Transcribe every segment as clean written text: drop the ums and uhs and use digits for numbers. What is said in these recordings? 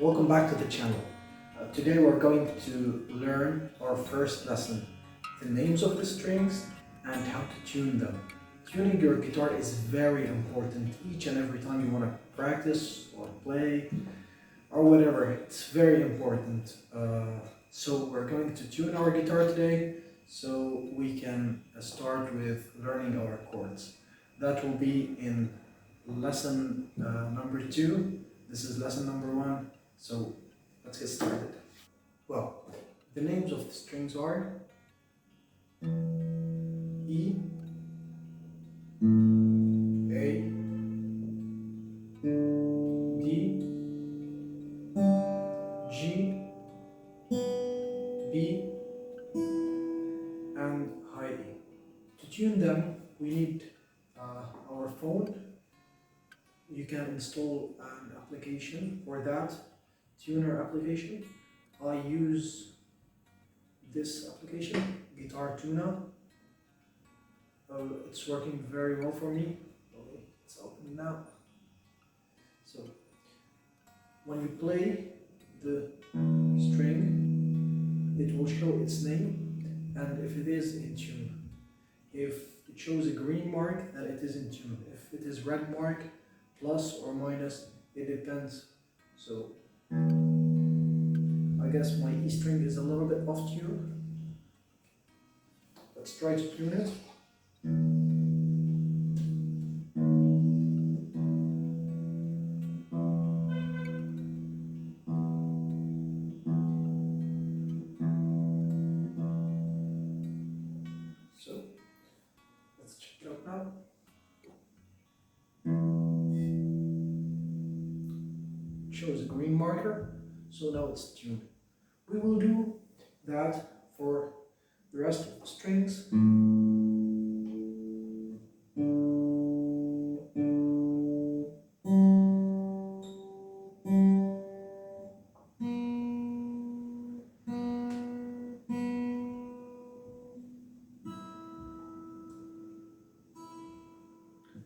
Welcome back to the channel. Today we're going to learn our first lesson, the names of the strings and how to tune them. Tuning your guitar is very important each and every time you want to practice or play or whatever. It's very important. So we're going to tune our guitar today so we can start with learning our chords. That will be in lesson number 2. This is lesson number 1. So let's get started. Well, the names of the strings are E, A, D, G, B, and high E. To tune them, we need our phone. You can install an application for that, tuner application. I use this application, Guitar Tuner. It's working very well for me. It's open now. So when you play the string, it will show its name, and if it is in tune. If it shows a green mark, then it is in tune. If it is red mark, plus or minus, it depends. So I guess my E string is a little bit off tune. Let's try to tune it. So let's check it out now. It shows a green marker, so now it's tuned. We will do that for the rest of the strings.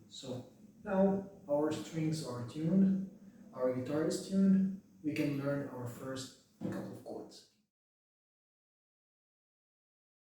So now our strings are tuned, our guitar is tuned, we can learn our first couple of